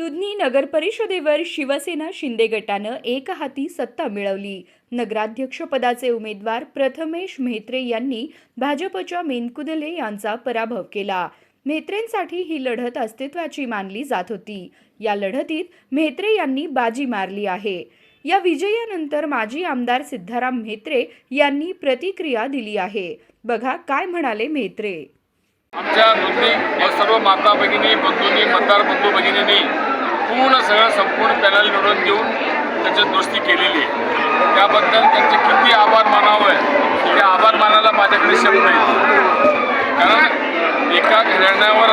दुधनी नगर परिषदेवर शिवसेना शिंदे गटानं एकहाती सत्ता मिळवली। नगराध्यक्षपदाचे उमेदवार प्रथमेश म्हेत्रे यांनी भाजपच्या मेनकुदले यांचा पराभव केला। म्हेत्रेंसाठी ही लढत अस्तित्वाची मानली जात होती। या लढतीत म्हेत्रे यांनी बाजी मारली आहे। या विजयानंतर माजी आमदार सिद्धाराम म्हेत्रे यांनी प्रतिक्रिया दिली आहे। बघा काय म्हणाले म्हेत्रे। आमच्या दुधनी सर्व माता भगिनी बंधूंनी मतदार बंधू भगिनींनी पूर्ण संपूर्ण पॅनल निवडून देऊन त्याची दुरुस्ती केलेली आहे। त्याबद्दल त्यांचे किती आभार मानावे ते आभार मानायला माझ्याकडे शब्द नाही। कारण एका घराण्यावर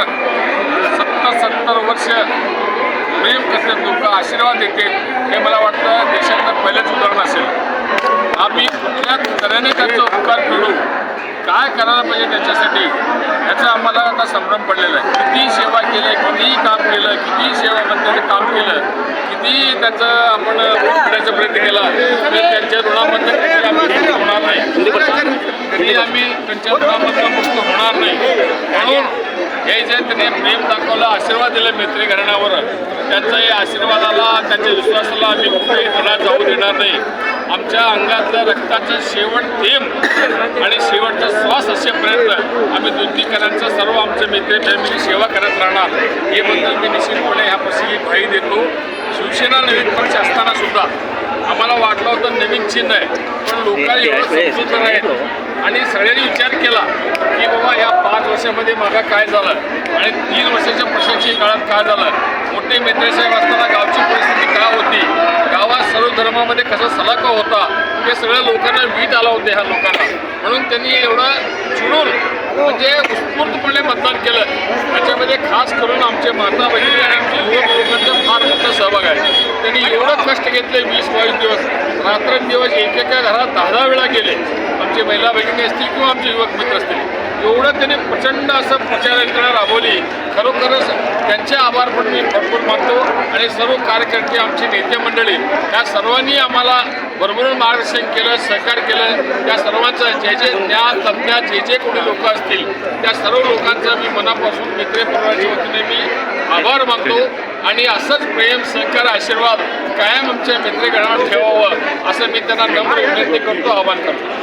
70 वर्ष प्रेम करते लोक आशीर्वाद देते हे मला वाटतं देशातलं पहिलंच उदाहरण असेल। आम्ही कुठल्या तऱ्हेने त्यांचा उपकार करू, काय करायला पाहिजे त्याच्यासाठी याचा आम्हाला आता संभ्रम पडलेला आहे। किती सेवा केली, कितीही काम केलं, किती सेवा मंत्र्यांनी काम केलं, किती त्याचं आपण करण्याचा प्रयत्न केला तर त्यांच्या ऋणाबद्दल आम्ही होणार नाही, कधी आम्ही त्यांच्या ऋणाबद्दल मुक्त होणार नाही। म्हणून हे जे त्यांनी प्रेम दाखवलं, आशीर्वाद दिले म्हेत्रे घराण्यावर, त्यांचा या आशीर्वादाला त्यांच्या विश्वासाला आम्ही कुठेही धडा जाऊ देणार नाही। आमच्या अंगातलं रक्ताचं शेवट थेंब आणि शेवटचा श्वास असेपर्यंत आम्ही दुधनीकरांचं सर्व आमचे मित्र फॅमिली सेवा करत राहणार हे बद्दल मी निश्चितपणे ह्या प्रसंगी ग्वाही देतो। शिवसेना नवीन पक्ष असताना सुद्धा आम्हाला वाटलं होतं नवीन चिन्ह आहे, पण लोकांना एवढं समजून आहेत आणि सगळ्यांनी विचार केला की बाबा या 5 वर्षामध्ये मागा काय झालं आणि 3 वर्षाच्या प्रशासकीय काळात काय झालं, मोठे म्हेत्रेसाहेब असताना गावची परिस्थिती काय होती, गावात सर्व धर्मामध्ये कसा सलाका होता, हे सगळ्या लोकांना वीट आला होते ह्या लोकांना। म्हणून त्यांनी एवढं चिडून म्हणजे उत्स्फूर्तपणे मतदान केलं। त्याच्यामध्ये खास करून आमचे माता बहिणी आणि आमचे युवक लोकांचा फार मोठा सहभाग आहे। त्यांनी एवढं कष्ट घेतले, 20-22 दिवस रात्रंदिवस एकेका घरात 10 वेळा गेले, आमचे महिला भगिनी असतील किंवा आमचे युवक मित्र असतील, एवढं त्यांनी प्रचंड असं प्रचार यंत्रणा राबवली। खरोखरच त्यांचे आभार पण मी भरपूर मानतो आणि सर्व कार्यकर्ते आमची नेते मंडळी या सर्वांनी आम्हाला बरोबर मार्गदर्शन केलं, सहकार्य केलं। त्या सर्वांचं जे ज्ञान तज्ञ जे कोणी लोक असतील त्या सर्व लोकांचा मी मनापासून मित्र परिवाराच्या वतीने मी आभार मानतो आणि असंच प्रेम सहकार्य आशीर्वाद कायम आमच्या मित्र गणावर ठेवावं असं मी त्यांना नम्र विनंती करतो, आवाहन करतो।